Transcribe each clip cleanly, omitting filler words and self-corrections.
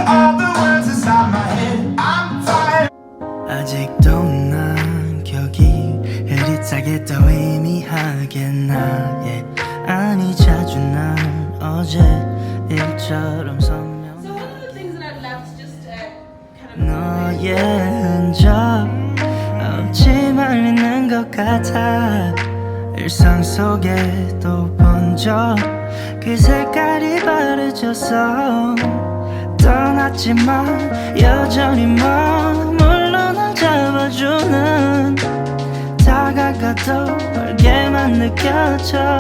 all the words inside my head. I'm tired. 아직도 난 기억이 흐릿하게 또 희미하겠나 yeah. 아니 자주 난 어제 일처럼 선명하게 너의 흔적 없이 말리는 것 같아 일상 속에도 번져 그 색깔이 바래졌어 떠났지만 여전히 머물러 날 잡아주는 다가가도 멀게만 느껴져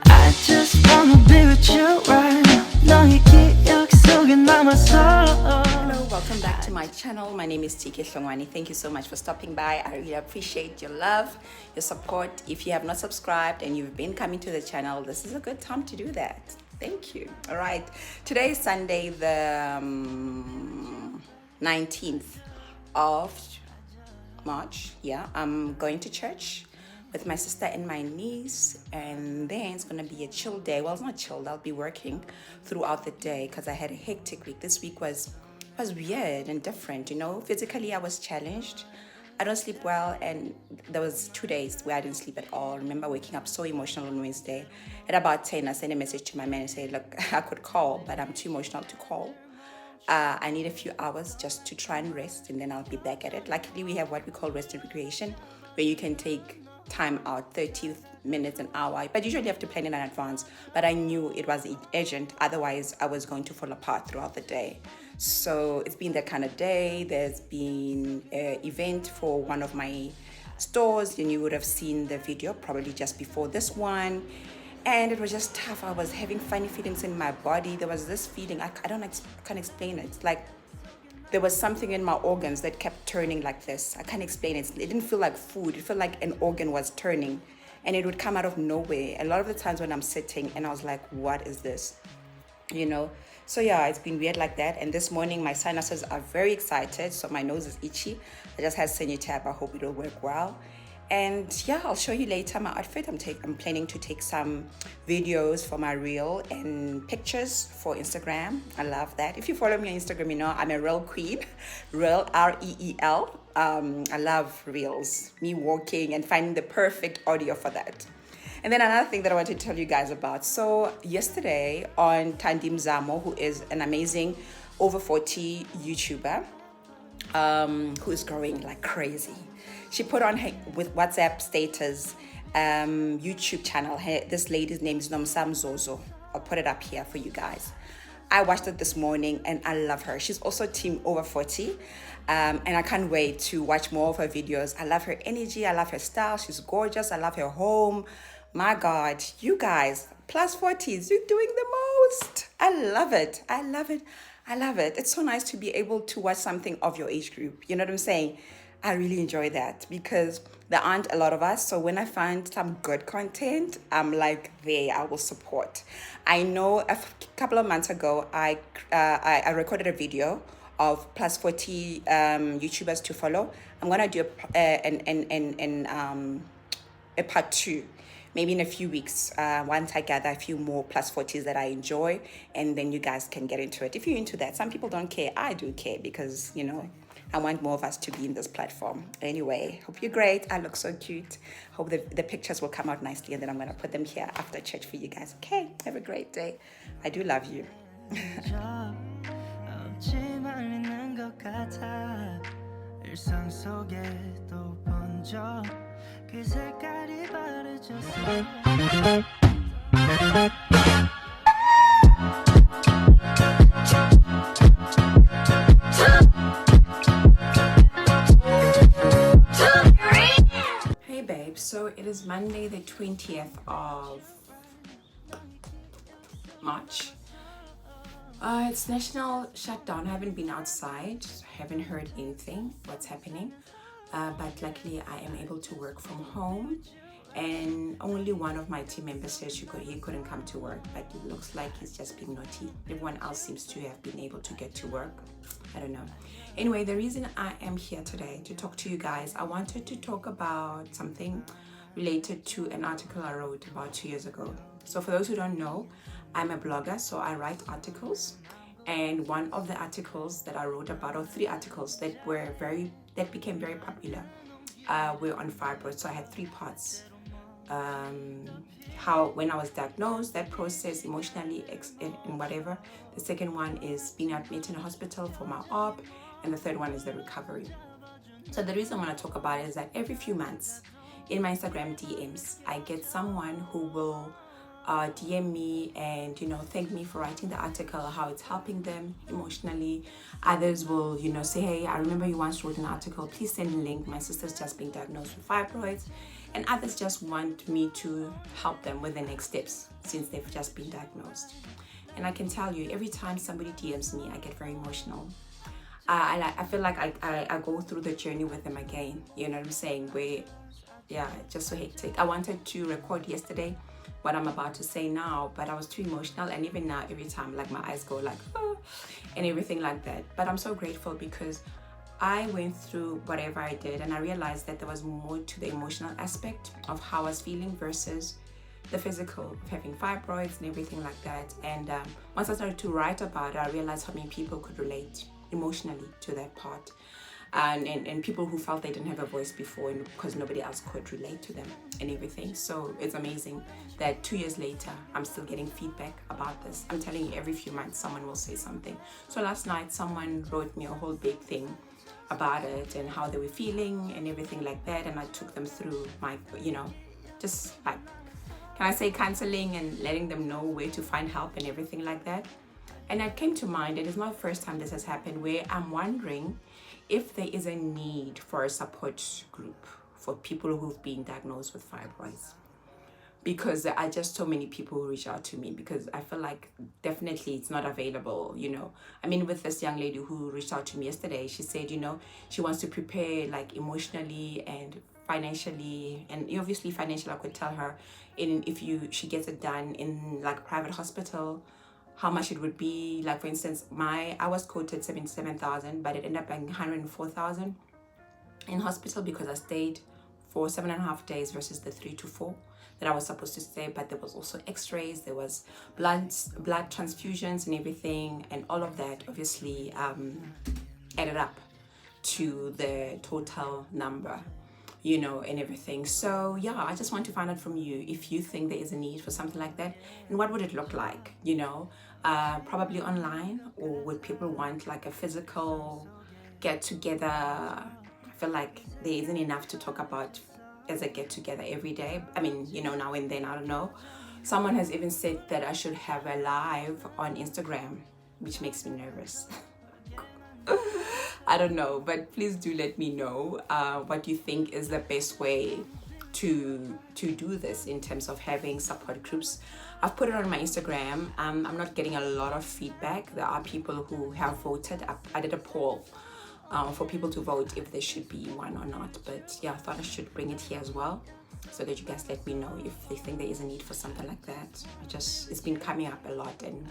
I just wanna be with you right now 너의 기억 속에 남아서 Hello, welcome back to my channel. My name is Toker. Thank you so much for stopping by. I really appreciate your love, your support. If you have not subscribed and you've been coming to the channel, this is a good time to do that. Thank you. All right, today is Sunday, the 19th of March. Yeah, I'm going to church with my sister and my niece, and then it's gonna be a chill day. Well, it's not chilled. I'll be working throughout the day because I had a hectic week. This week was weird and different. You know, physically I was challenged. I don't sleep well, and there was 2 days where I didn't sleep at all. I remember waking up so emotional on Wednesday. At about 10, I sent a message to my man and said, look, I could call, but I'm too emotional to call. I need a few hours just to try and rest, and then I'll be back at it. Luckily, we have what we call rest and recreation, where you can take time out, 30 minutes, an hour, but usually you have to plan in advance. But I knew it was urgent, otherwise I was going to fall apart throughout the day. So it's been that kind of day. There's been an event for one of my stores, and you would have seen the video probably just before this one. And it was just tough. I was having funny feelings in my body. There was this feeling, I can't explain it. It's like there was something in my organs that kept turning like this. I can't explain it. It didn't feel like food. It felt like an organ was turning, and it would come out of nowhere. A lot of the times when I'm sitting and I was like, what is this? You know? So yeah, it's been weird like that. And this morning my sinuses are very excited, so my nose is itchy. I just had Tab. I hope it will work well. And yeah, I'll show you later my outfit. I'm planning to take some videos for my reel and pictures for Instagram. I love that. If you follow me on Instagram, you know I'm a reel queen. Reel, R-E-E-L. I love reels, me walking and finding the perfect audio for that. And then another thing that I want to tell you guys about. So yesterday on Tandim Zamo, who is an amazing over 40 YouTuber, who is growing like crazy. She put on her with WhatsApp status YouTube channel. This lady's name is Nomsam Zozo. I'll put it up here for you guys. I watched it this morning and I love her. She's also team over 40, and I can't wait to watch more of her videos. I love her energy. I love her style. She's gorgeous. I love her home. My God, you guys, plus 40s, you're doing the most. I love it. I love it. I love it. It's so nice to be able to watch something of your age group. You know what I'm saying? I really enjoy that because there aren't a lot of us. So when I find some good content, I'm like, I will support. I know a couple of months ago, I recorded a video of plus 40 YouTubers to follow. I'm gonna do a part 2. Maybe in a few weeks, once I gather a few more plus 40s that I enjoy, and then you guys can get into it. If you're into that, some people don't care. I do care because, you know, I want more of us to be in this platform. Anyway, hope you're great. I look so cute. Hope the pictures will come out nicely, and then I'm going to put them here after church for you guys. Okay, have a great day. I do love you. 그 색깔이 바래졌어 Hey babe, so it is Monday the 20th of March. It's national shutdown. I haven't been outside, haven't heard anything what's happening. But luckily I am able to work from home, and only one of my team members says he couldn't come to work, but it looks like he's just being naughty. Everyone else seems to have been able to get to work. I don't know. Anyway, the reason I am here today to talk to you guys, I wanted to talk about something related to an article I wrote about 2 years ago. So for those who don't know, I'm a blogger, so I write articles. And one of the articles that I wrote about, or 3 articles that became very popular, were on fibroids. So I had 3 parts. How when I was diagnosed, that process emotionally and whatever. The second one is being admitted in a hospital for my op, and the third one is the recovery. So the reason I want to talk about it is that every few months in my Instagram DMs, I get someone who will DM me and thank me for writing the article, how it's helping them emotionally. Others will say, hey, I remember you once wrote an article, please send a link, my sister's just being diagnosed with fibroids. And others just want me to help them with the next steps since they've just been diagnosed. And I can tell you, every time somebody DMs me, I get very emotional. I feel like I go through the journey with them again, you know what I'm saying, where it's just so hectic. I wanted to record yesterday what I'm about to say now, but I was too emotional, and even now every time like my eyes go like and everything like that. But I'm so grateful because I went through whatever I did, and I realized that there was more to the emotional aspect of how I was feeling versus the physical of having fibroids and everything like that. And once I started to write about it, I realized how many people could relate emotionally to that part, and people who felt they didn't have a voice before, and because nobody else could relate to them and everything. So it's amazing that 2 years later I'm still getting feedback about this. I'm telling you, every few months someone will say something. So last night someone wrote me a whole big thing about it and how they were feeling and everything like that, and I took them through my just like, can I say, counseling and letting them know where to find help and everything like that. And it came to mind, and it's not the first time this has happened, where I'm wondering if there is a need for a support group for people who've been diagnosed with fibroids. Because there are just so many people who reach out to me, because I feel like definitely it's not available, I mean, with this young lady who reached out to me yesterday, she said, she wants to prepare like emotionally and financially, and obviously financially I could tell her if she gets it done in like a private hospital, how much it would be. Like for instance, I was quoted 77,000, but it ended up being 104,000 in hospital because I stayed for 7.5 days versus the 3 to 4 that I was supposed to stay. But there was also x-rays, there was blood transfusions and everything, and all of that obviously added up to the total number, and everything. So I just want to find out from you if you think there is a need for something like that, and what would it look like, probably online, or would people want like a physical get together? I feel like there isn't enough to talk about as a get together every day. I mean, now and then, I don't know. Someone has even said that I should have a live on Instagram, which makes me nervous. I don't know, but please do let me know what you think is the best way to do this in terms of having support groups. I've put it on my Instagram. I'm not getting a lot of feedback. There are people who have voted. I did a poll for people to vote if there should be one or not, but I thought I should bring it here as well, so that you guys let me know if they think there is a need for something like that. It's been coming up a lot, and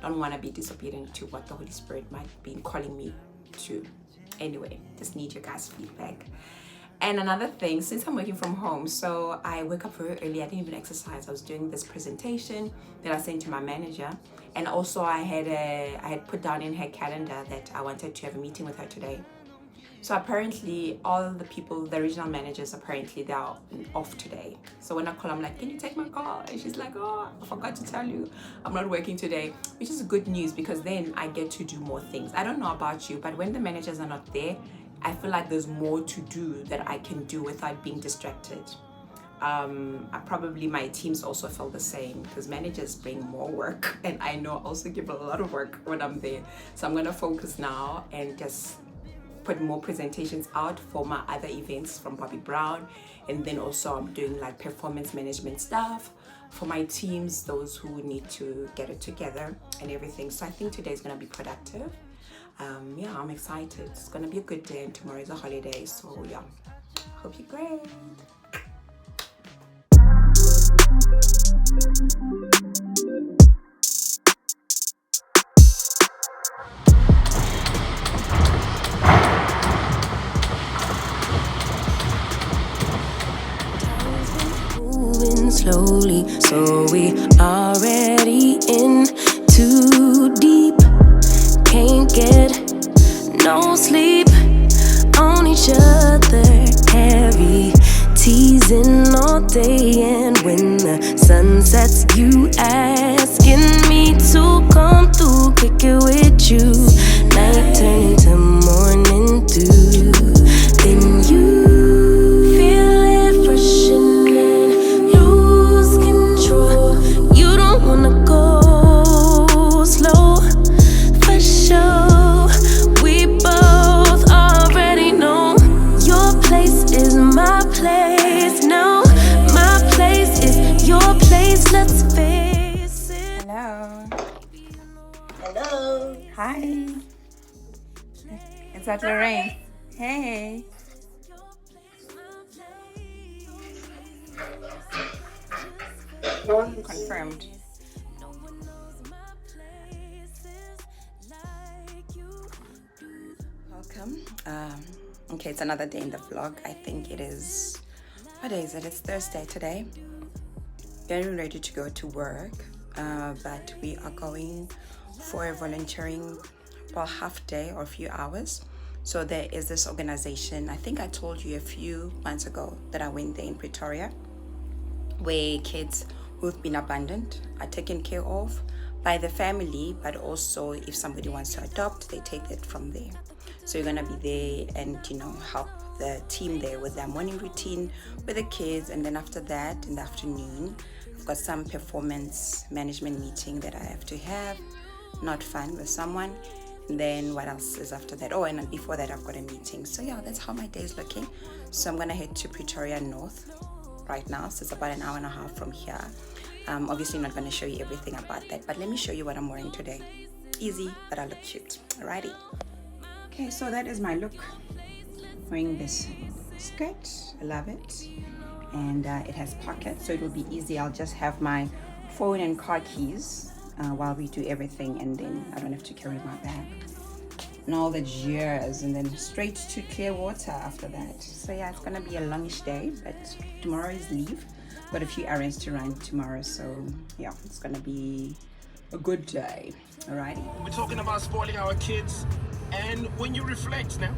don't want to be disobedient to what the Holy Spirit might be calling me to. Anyway, just need your guys' feedback. And another thing, since I'm working from home, so I wake up very early. I didn't even exercise. I was doing this presentation that I sent to my manager, and also I had put down in her calendar that I wanted to have a meeting with her today. So apparently all the people, the regional managers, apparently they're off today. So when I call, I'm like, can you take my call? And she's like, oh, I forgot to tell you, I'm not working today, which is good news because then I get to do more things. I don't know about you, but when the managers are not there, I feel like there's more to do that I can do without being distracted. Probably my teams also feel the same, because managers bring more work, and I know I also give a lot of work when I'm there. So I'm gonna focus now and just put more presentations out for my other events from Bobby Brown, and then also I'm doing like performance management stuff for my teams, those who need to get it together and everything. So I think today is gonna be productive. I'm excited. It's gonna be a good day, and tomorrow is a holiday, so hope you're great. slowly. So we already in too deep. Can't get no sleep on each other. Heavy teasing all day, and when the sun sets, you asking me to come through, kick it with you. Night turn into morning dew. Then you feel it rushing and lose control. You don't wanna go slow, for sure. We both already know your place is my place. No, my place is your place. Let's face it. Hello. Hello. Hi. Is that Lorraine? Hey. Confirmed. Welcome. Okay, it's another day in the vlog. I think it is, what day is it? It's Thursday today. Getting ready to go to work, but we are going for a volunteering, well, half day or a few hours. So there is this organization, I think I told you a few months ago that I went there in Pretoria, where kids who've been abandoned are taken care of by the family, but also if somebody wants to adopt, they take it from there. So you're gonna be there and, you know, help the team there with their morning routine with the kids, and then after that, in the afternoon, I've got some performance management meeting that I have to have, not fun, with someone. And then what else is after that? Oh, and before that, I've got a meeting. So yeah, that's how my day is looking. So I'm gonna head to Pretoria North right now. So it's about an hour and a half from here. Obviously not gonna show you everything about that, but let me show you what I'm wearing today. Easy, but I look cute. Alrighty. Okay, so that is my look. Wearing this skirt, I love it. And it has pockets, so it will be easy. I'll just have my phone and car keys while we do everything, and then I don't have to carry my bag and all the gears, and then straight to Clearwater after that. So yeah, it's gonna be a longish day, but tomorrow is leave. Got a few errands to run tomorrow, so yeah, it's gonna be a good day. Alrighty. We're talking about spoiling our kids, and when you reflect now,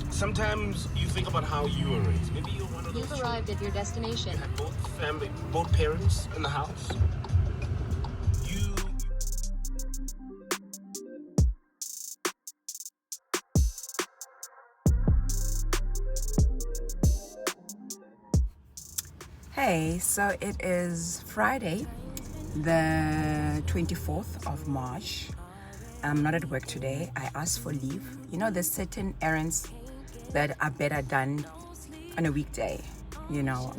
sometimes you think about how you were raised. Maybe you're one of those You've arrived at your destination. You had both parents in the house. Hey, so it is Friday, the 24th of March. I'm not at work today. I asked for leave. You know, there's certain errands that are better done on a weekday, you know.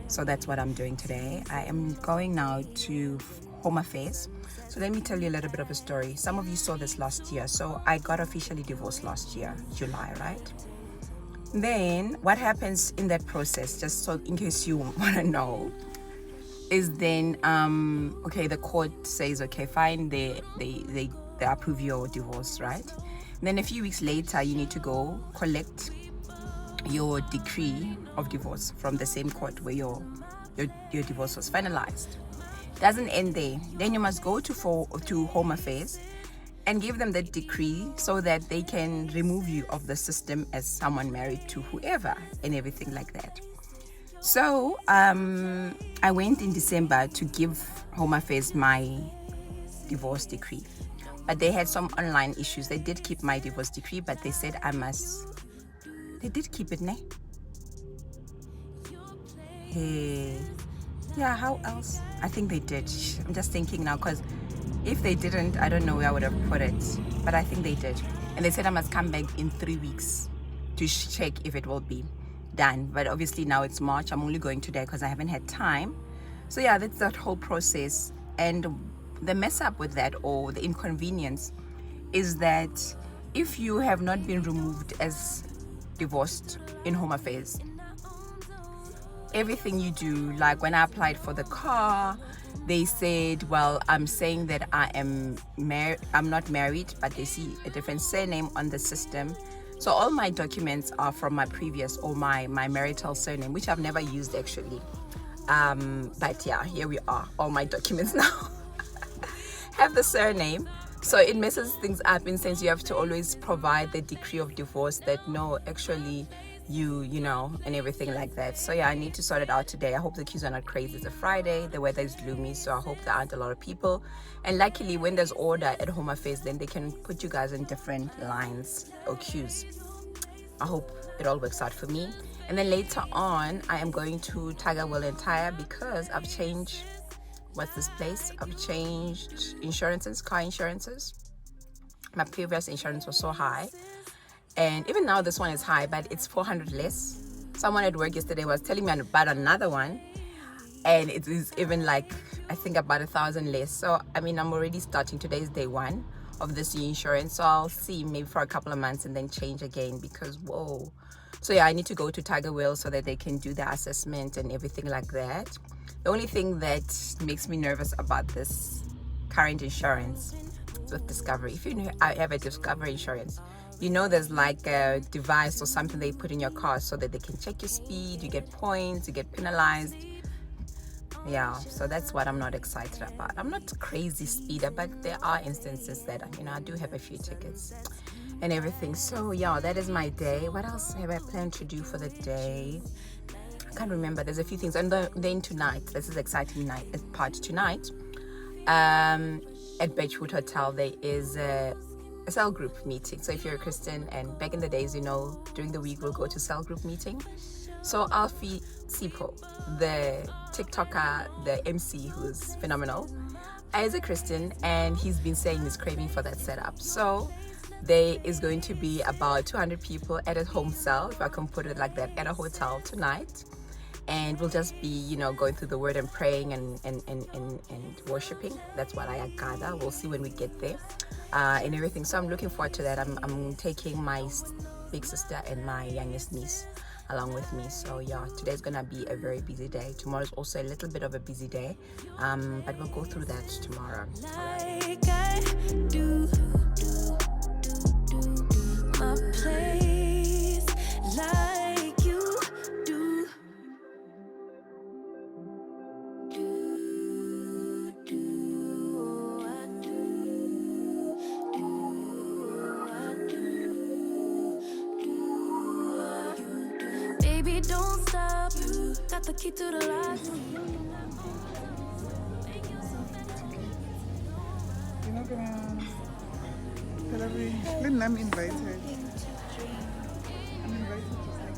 So that's what I'm doing today. I am going now to Home Affairs. So let me tell you a little bit of a story. Some of you saw this last year. So I got officially divorced last year, July, right? Then what happens in that process, just so in case you want to know, is then okay, the court says okay, fine, they approve your divorce, right? And then a few weeks later, you need to go collect your decree of divorce from the same court where your divorce was finalized. Doesn't end there. Then you must go to Home Affairs and give them the decree so that they can remove you of the system as someone married to whoever and everything like that. So I went in December to give Home Affairs my divorce decree, but they had some online issues. They did keep my divorce decree, but they said they did keep it, ne? Hey. Yeah, how else? I think they did. I'm just thinking now, because if they didn't, I don't know where I would have put it, but I think they did. And they said I must come back in 3 weeks to check if it will be done. But obviously now it's March. I'm only going today because I haven't had time. So yeah, that's that whole process. And the mess up with that, or the inconvenience, is that if you have not been removed as divorced in Home Affairs, everything you do, like when I applied for the car, they said, well, I'm saying that I'm not married, but they see a different surname on the system. So all my documents are from my previous or my marital surname, which I've never used actually. But yeah, here we are. All my documents now have the surname. So it messes things up in sense you have to always provide the decree of divorce that no, actually you know, and everything like that. So yeah, I need to sort it out today. I hope the queues are not crazy. It's a Friday, the weather is gloomy, so I hope there aren't a lot of people. And luckily when there's order at Home Affairs, then they can put you guys in different lines or queues. I hope it all works out for me. And then later on, I am going to Tiger Will and Tire because I've changed, what's this place? I've changed insurances, car insurances. My previous insurance was so high. And even now this one is high, but it's 400 less. Someone at work yesterday was telling me about another one. And it is even like, I think about 1,000 less. So, I mean, I'm already starting. Today is day 1 of this year insurance. So I'll see maybe for a couple of months and then change again because, whoa. So yeah, I need to go to Tiger Will so that they can do the assessment and everything like that. The only thing that makes me nervous about this current insurance is with Discovery. If you know, I have a Discovery insurance, you know there's like a device or something they put in your car so that they can check your speed, you get points, you get penalized. Yeah, so that's what I'm not excited about. I'm not a crazy speeder, but there are instances that, you know, I do have a few tickets and everything. So yeah, that is my day. What else have I planned to do for the day? I can't remember. There's a few things. And then tonight, this is exciting night part tonight. At Beachwood Hotel, there is a cell group meeting. So if you're a Christian, and back in the days, you know, during the week we'll go to cell group meeting. So Alphi Sipho, the TikToker, the MC who's phenomenal, is a Christian, and he's been saying he's craving for that setup. So there is going to be about 200 people at a home cell, if I can put it like that, at a hotel tonight. And we'll just be, you know, going through the word and praying and worshiping. That's what I gather. We'll see when we get there and everything. So I'm looking forward to that. I'm taking my big sister and my youngest niece along with me. So yeah, today's gonna be a very busy day. Tomorrow's also a little bit of a busy day, but we'll go through that tomorrow. Like I do, my place like you do. Baby, don't stop. Got the key to the lock. You're not gonna tell every. Lynn, I'm invited. I'm invited just like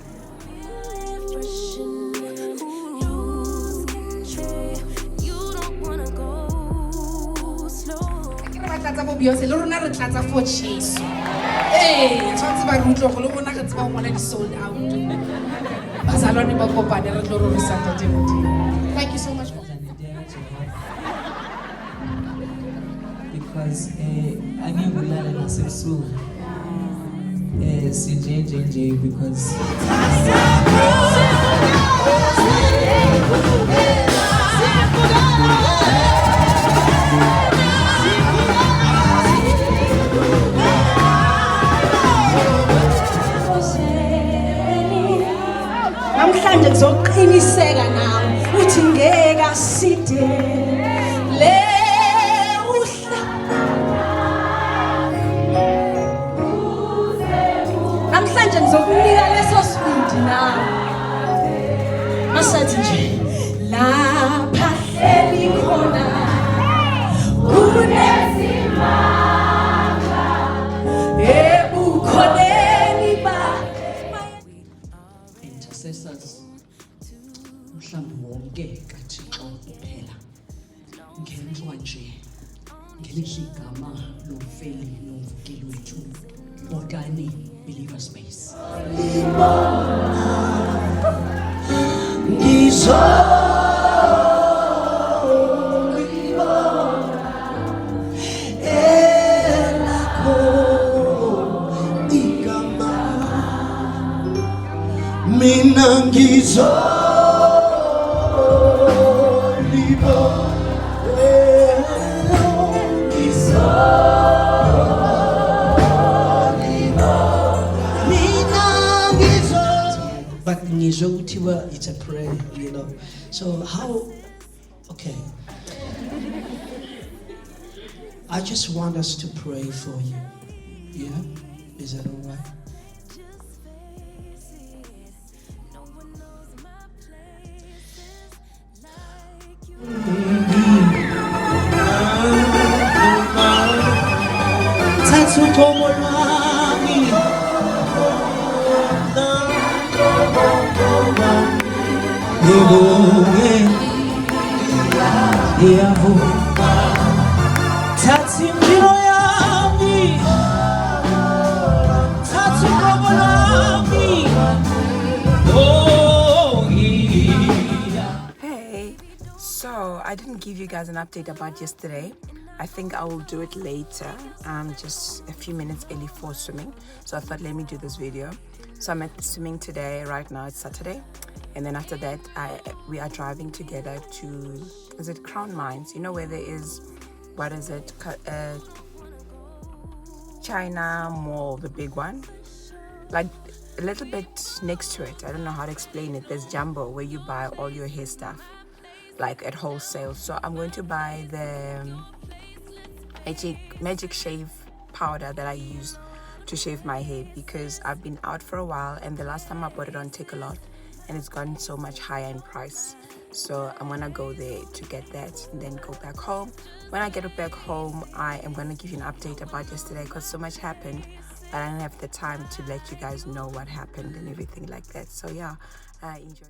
You don't wanna go slow. Tlatsa bo Beyonce le rona re tlatsa for Jesu. Tshwantse ba re utlwe go le bona re tseba ngwana di sold out. Bazalwane ba kopane re tlo rorisa tate Modimo. Thank you so much for because angibulala nasebusuku sinje because namhlanje ngizoqiniseka nawe uthi ngeke aside le uhla namhlanje ngizokunika leso sibindi nawe masathi nje lapha hleli khona kunesimanga ebukhoneni ba intercessors mhlawumbe wonke kaThixo kuphela ngenziwa nje ngelihle igama lomfeli nomvukeli wethu Botani Belivers Space. Mina ngizolibona ngizwe kuthiwa it's a prayer, you know. So how, okay. I just want us to pray for you. Yeah? Is that all right? Thatha uqobo lwami, ngibonge, ngiyavuma. Thatha impilo yami, thatha uqobo lwami, oh, Hey, so I didn't give you guys an update about yesterday. I think I will do it later. Just a few minutes early for swimming. So I thought, let me do this video. So I'm at the swimming today. Right now it's Saturday. And then after that, we are driving together to, is it Crown Mines? You know where there is, what is it? China Mall, the big one. Like a little bit next to it. I don't know how to explain it. There's Jumbo where you buy all your hair stuff, like at wholesale. So I'm going to buy the magic shave powder that I use to shave my hair, because I've been out for a while and the last time I bought it on Toker and it's gotten so much higher in price. So I'm gonna go there to get that and then go back home. When I get back home, I am gonna give you an update about yesterday, because so much happened, but I didn't have the time to let you guys know what happened and everything like that. So yeah, enjoy.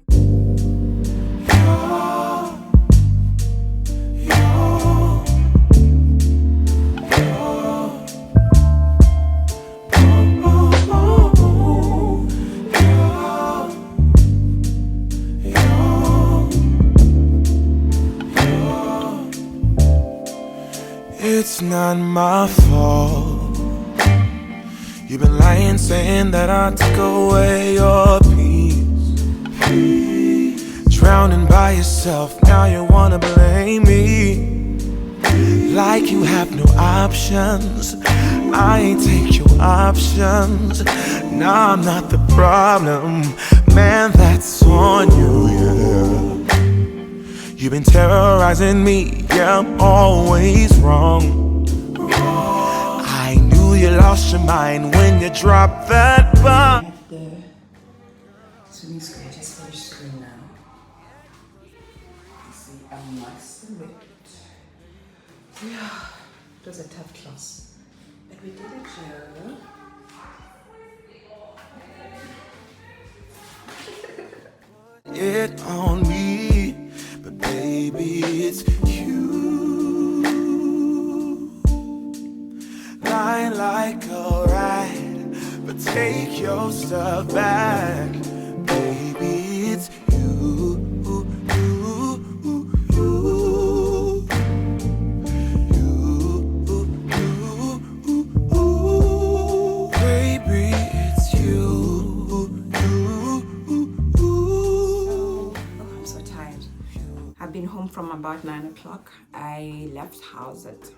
It's not my fault. You've been lying, saying that I took away your peace. Drowning by yourself, now you wanna blame me. Like you have no options. I ain't take your options. Now I'm not the problem, man, that's on you, yeah. You've been terrorizing me, yeah, I'm always wrong. I knew you lost your mind when you dropped that bomb. The swimming school, I just finished swimming now. You see, I'm nice and wet. Yeah, it was a tough class, but we did it, Joe. It on me, but baby, it's you. Lying like a rat, but take your stuff back. Baby, it's you. Baby, it's you. I'm so tired. I've been home from about 9 o'clock. I left house at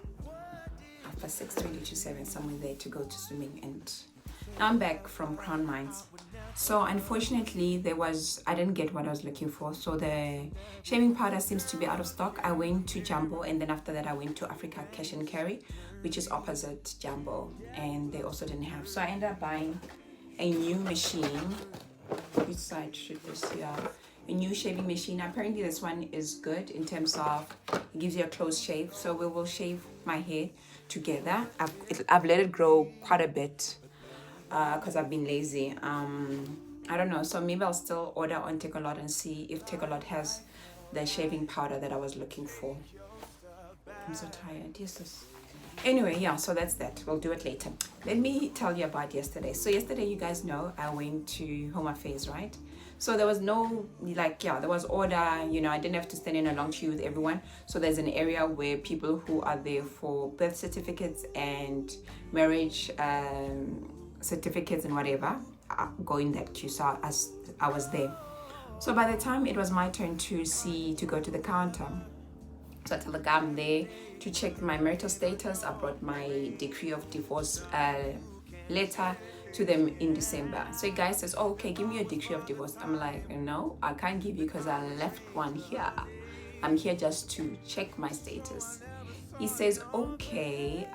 6:20 to 7, somewhere there, to go to swimming, and now I'm back from Crown Mines. So unfortunately I didn't get what I was looking for. So the shaving powder seems to be out of stock. I went to Jumbo, and then after that I went to Africa Cash and Carry, which is opposite Jumbo, and they also didn't have. So I ended up buying a new machine. Which side should this? Yeah, a new shaving machine. Apparently this one is good in terms of it gives you a close shave. So we will shave my hair together. I've let it grow quite a bit because I've been lazy. I don't know, so maybe I'll still order on Takealot and see if Takealot has the shaving powder that I was looking for. I'm so tired. Yes, sis. Anyway, yeah, so that's that. We'll do it later. Let me tell you about yesterday. So yesterday, you guys know I went to Home Affairs, right? So there was no, there was order, I didn't have to stand in a long queue with everyone. So there's an area where people who are there for birth certificates and marriage certificates and whatever go in that queue. So I was there. So by the time it was my turn to go to the counter, so I tell the guy I'm there to check my marital status. I brought my decree of divorce letter to them in December. So a guy says, oh, okay, give me your decree of divorce. I'm like, no, I can't give you because I left one here. I'm here just to check my status. He says, okay,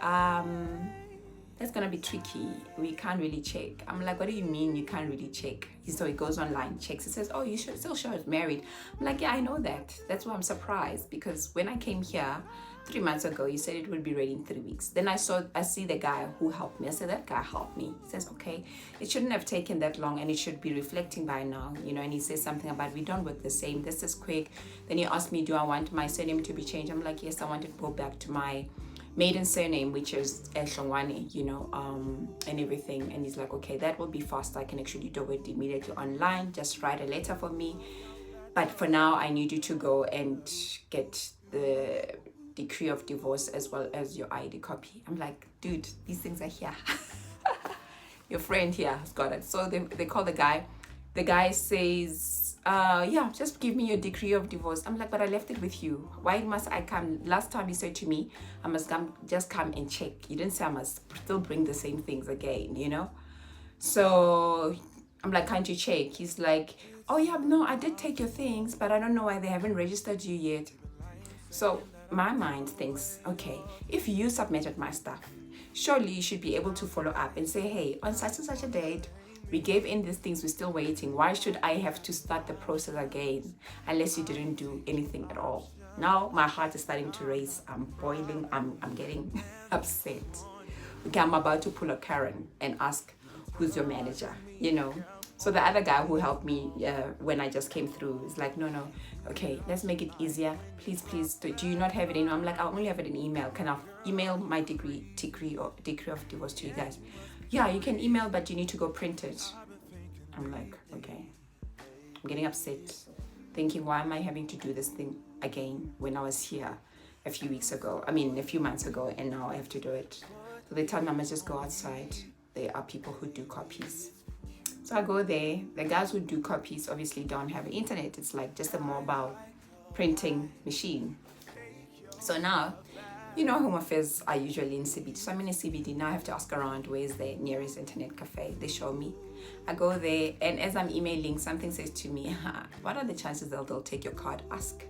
that's gonna be tricky. We can't really check. I'm like, what do you mean you can't really check? So he goes online, checks. He says, oh, you should still show it's married. I'm like, yeah, I know that. That's why I'm surprised, because when I came here 3 months ago, you said it would be ready in 3 weeks. Then I see the guy who helped me. I said, that guy helped me. He says, okay, it shouldn't have taken that long and it should be reflecting by now, you know. And he says something about, we don't work the same. This is quick. Then he asked me, do I want my surname to be changed? I'm like, yes, I want to go back to my maiden surname, which is Mkhwanazi, you know, and everything. And he's like, okay, that will be fast. I can actually do it immediately online. Just write a letter for me. But for now, I need you to go and get the decree of divorce as well as your ID copy. I'm like, dude, these things are here. Your friend here has got it. So they call the guy. The guy says, yeah, just give me your decree of divorce. I'm like, but I left it with you. Why must I come? Last time you said to me, I must just come and check. You didn't say I must still bring the same things again, you know? So I'm like, can't you check? He's like, oh yeah, no, I did take your things, but I don't know why they haven't registered you yet. So my mind thinks, okay, if you submitted my stuff, surely you should be able to follow up and say, hey, on such and such a date, we gave in these things, we're still waiting. Why should I have to start the process again unless you didn't do anything at all? Now my heart is starting to race. I'm boiling. I'm getting upset. Okay, I'm about to pull a Karen and ask, who's your manager? You know? So the other guy who helped me when I just came through is like, no, okay, let's make it easier. Please, do you not have it in? I'm like, I only have it in email. Can I email my decree of divorce to you guys? Yeah, you can email, but you need to go print it. I'm like, okay. I'm getting upset, thinking, why am I having to do this thing again when I was here a few months ago, and now I have to do it. So they tell me I must just go outside. There are people who do copies. So I go there. The guys who do copies obviously don't have internet. It's like just a mobile printing machine. So now, you know, Home Affairs are usually in CBD. So I'm in a CBD. Now I have to ask around where's the nearest internet cafe. They show me. I go there, and as I'm emailing, something says to me, what are the chances they'll take your card? Ask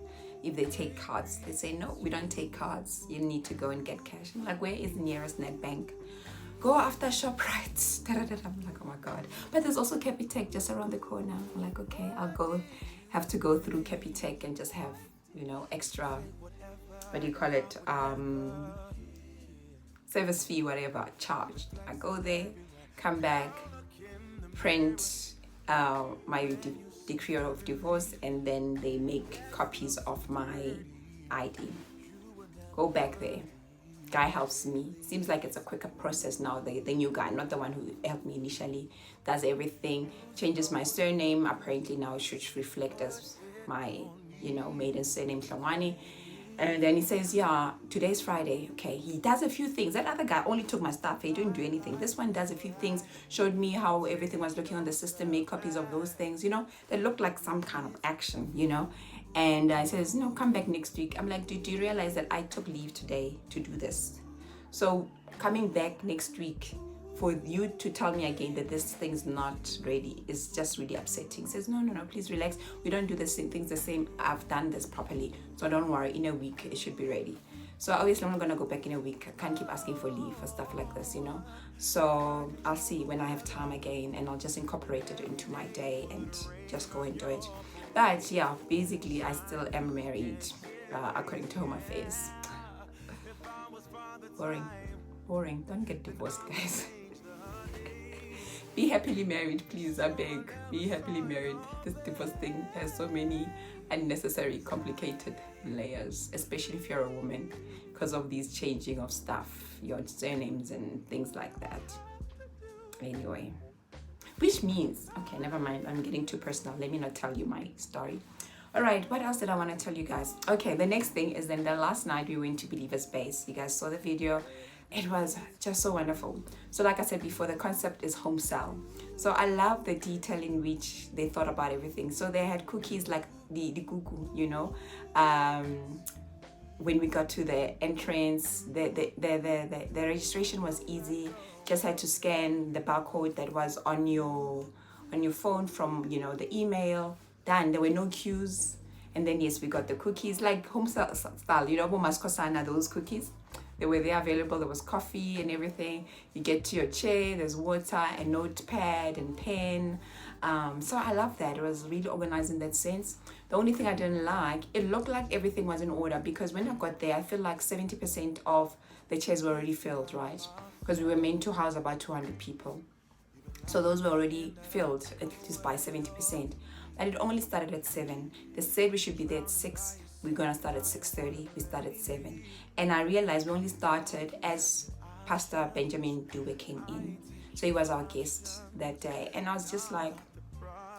if they take cards. They say, no, we don't take cards. You need to go and get cash. I'm like, where is the nearest net bank? Go after ShopRite. I'm like, oh my God. But there's also Capitec just around the corner. I'm like, okay, have to go through Capitec and just have, you know, extra, what do you call it, service fee, whatever, charged. I go there, come back, print my decree of divorce, and then they make copies of my ID. Go back there. Guy helps me. Seems like it's a quicker process now. The new guy, not the one who helped me initially, does everything, changes my surname. Apparently now it should reflect as my, you know, maiden surname, Mkhwanazi. And then he says, yeah, today's Friday. Okay, he does a few things. That other guy only took my stuff. He didn't do anything. This one does a few things, showed me how everything was looking on the system, made copies of those things, you know, that looked like some kind of action, you know. And he says, no, come back next week. I'm like, do you realize that I took leave today to do this? So coming back next week for you to tell me again that this thing's not ready is just really upsetting. He says, no, please relax. We don't do the same things the same. I've done this properly. So don't worry, in a week it should be ready. So obviously I'm not gonna go back in a week. I can't keep asking for leave for stuff like this, you know. So I'll see when I have time again, and I'll just incorporate it into my day and just go and do it. But yeah, basically I still am married according to Home Affairs. Boring. Don't get divorced, guys. Be happily married, please. I beg. Be happily married. This divorce thing has so many unnecessary, complicated layers, especially if you're a woman, because of these changing of stuff, your surnames and things like that. Anyway, which means, okay, never mind. I'm getting too personal. Let me not tell you my story. All right, what else did I want to tell you guys? Okay, the next thing is then the last night we went to Belivers base. You guys saw the video. It was just so wonderful. So like I said before, the concept is home sell. So I love the detail in which they thought about everything. So they had cookies like the kuku, you know. When we got to the entrance, the registration was easy. just had to scan the barcode that was on your phone from, you know, the email. Done. There were no queues. And then yes, we got the cookies, like home style, you know, those cookies. They were there available. There was coffee and everything. You get to your chair, there's water, a notepad and pen. So I love that. It was really organized in that sense. The only thing I didn't like, it looked like everything was in order, because when I got there, I feel like 70% of the chairs were already filled, right? Because we were meant to house about 200 people. So those were already filled, at least by 70%. And it only started at 7. They said we should be there at 6. We're gonna start at 6:30. We started at 7. And I realized we only started as Pastor Benjamin Dube came in. So he was our guest that day. And I was just like,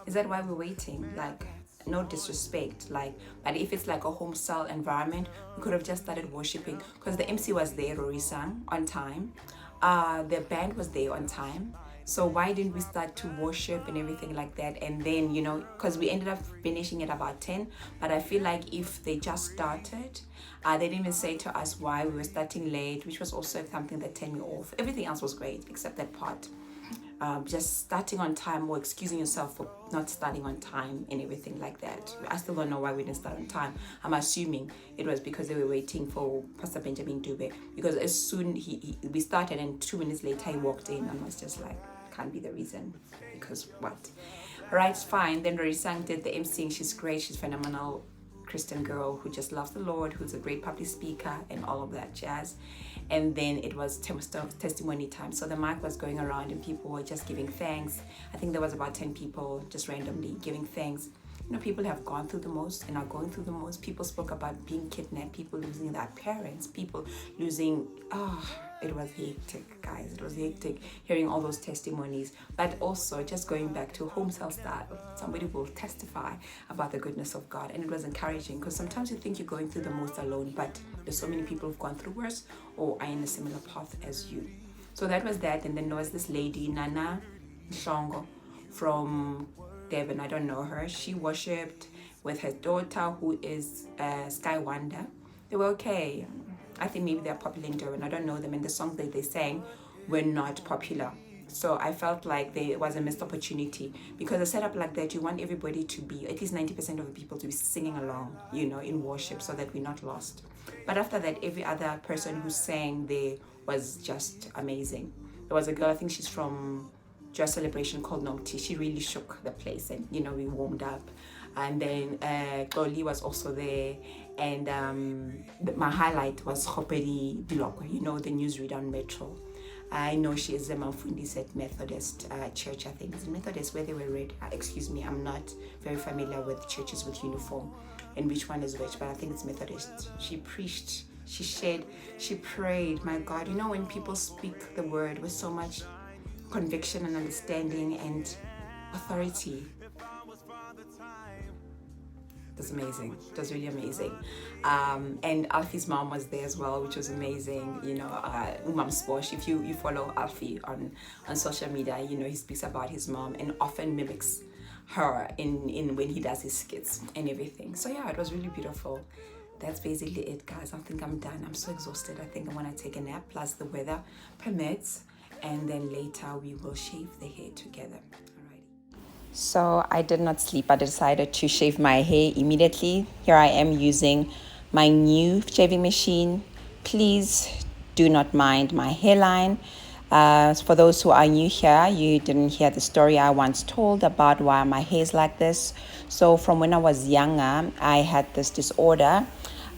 is that why we're waiting? Like, no disrespect, like, but if it's like a home style environment, we could have just started worshiping, because the MC was there, Rory sang, on time. The band was there on time. So why didn't we start to worship and everything like that? And then, you know, because we ended up finishing at about 10. But I feel like if they just started, they didn't even say to us why we were starting late, which was also something that turned me off. Everything else was great except that part. Just starting on time or excusing yourself for not starting on time and everything like that. I still don't know why we didn't start on time. I'm assuming it was because they were waiting for Pastor Benjamin Dube, because as soon we started and 2 minutes later he walked in, and I was just like, can't be the reason, because what? Right, fine. Then Rory sang did the emceeing. She's great. She's phenomenal Christian girl who just loves the Lord, who's a great public speaker and all of that jazz. And then it was testimony time. So the mic was going around and people were just giving thanks. I think there was about 10 people just randomly giving thanks. You know, people have gone through the most and are going through the most. People spoke about being kidnapped, people losing their parents, people losing, it was hectic, guys. It was hectic hearing all those testimonies. But also just going back to home cell style, somebody will testify about the goodness of God. And it was encouraging, because sometimes you think you're going through the most alone, but there's so many people who've gone through worse or are in a similar path as you. So that was that. And then there was this lady, Nana Shongo, from Devon. I don't know her. She worshipped with her daughter, who is Sky Wonder. They were okay. I think maybe they're popular in Durban. I don't know them, and the songs that they sang were not popular. So I felt like there was a missed opportunity, because a setup like that, you want everybody to be, at least 90% of the people to be singing along, you know, in worship, so that we're not lost. But after that, every other person who sang there was just amazing. There was a girl, I think she's from Joy Celebration, called Nomti. She really shook the place, and, you know, we warmed up. And then Goli was also there. And my highlight was Khopedi Bilokwe, you know, the newsreader on Metro. I know she is a Mkhwanazi at Methodist Church, I think. It's Methodist where they were read. Excuse me, I'm not very familiar with churches with uniform and which one is which, but I think it's Methodist. She preached, she shared, she prayed. My God, you know, when people speak the word with so much conviction and understanding and authority, it was amazing. It was really amazing. And Alfie's mom was there as well, which was amazing. You know, Umam Sposh, if you follow Alfie on social media, you know, he speaks about his mom and often mimics her in when he does his skits and everything. So yeah, it was really beautiful. That's basically it, guys. I think I'm done. I'm so exhausted. I think I want to take a nap, plus the weather permits. And then later we will shave the hair together. So I did not sleep. I decided to shave my hair immediately. Here I am using my new shaving machine. Please do not mind my hairline. For those who are new here, you didn't hear the story I once told about why my hair is like this. So from when I was younger, I had this disorder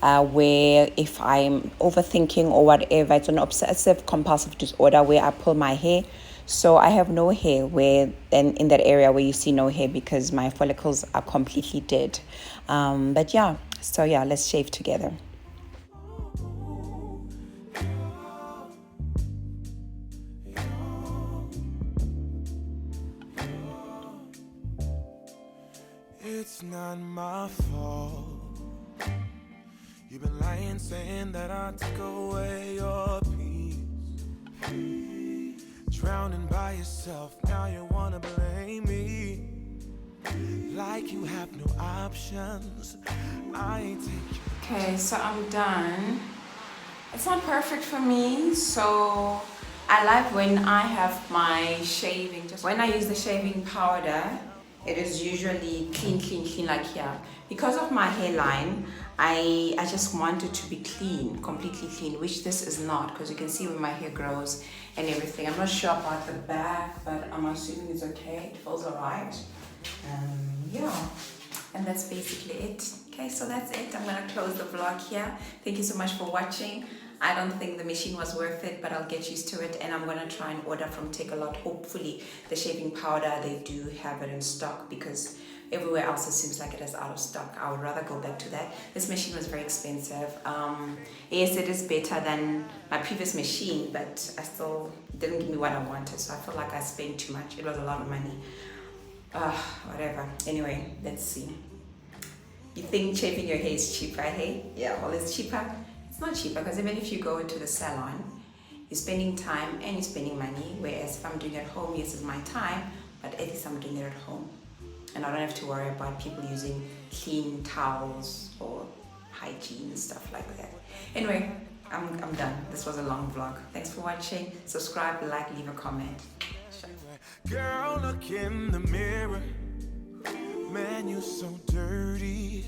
where if I'm overthinking or whatever, it's an obsessive compulsive disorder where I pull my hair. So I have no hair in that area where you see no hair, because my follicles are completely dead. But yeah, so yeah, let's shave together. It's not my fault. You've been lying, saying that I took away your peace. Drowning by yourself, now you wanna blame me. Like you have no options. I ain't take you. Okay, so I'm done. It's not perfect for me, so I like when I have my shaving, just when I use the shaving powder, it is usually clean like here. Because of my hairline, I just want it to be clean, completely clean, which this is not, because you can see where my hair grows and everything. I'm not sure about the back, but I'm assuming it's okay. It feels alright. Yeah, and that's basically it. Okay, so that's it. I'm gonna close the vlog here. Thank you so much for watching. I don't think the machine was worth it, but I'll get used to it, and I'm gonna try and order from Take a Lot. Hopefully the shaving powder, they do have it in stock, because everywhere else it seems like it is out of stock. I would rather go back to that. This machine was very expensive. Yes, it is better than my previous machine, but I still didn't give me what I wanted, so I feel like I spent too much. It was a lot of money. Whatever. Anyway, let's see. You think shaving your hair is cheaper, hey? Yeah, well, it's cheaper. It's not cheaper, because even if you go to the salon, you're spending time and you're spending money, whereas if I'm doing it at home, yes, it's my time, but at least I'm doing it at home. And I don't have to worry about people using clean towels or hygiene and stuff like that. Anyway, I'm done. This was a long vlog. Thanks for watching. Subscribe, like, leave a comment. Girl, look in the mirror. Man, you're so dirty.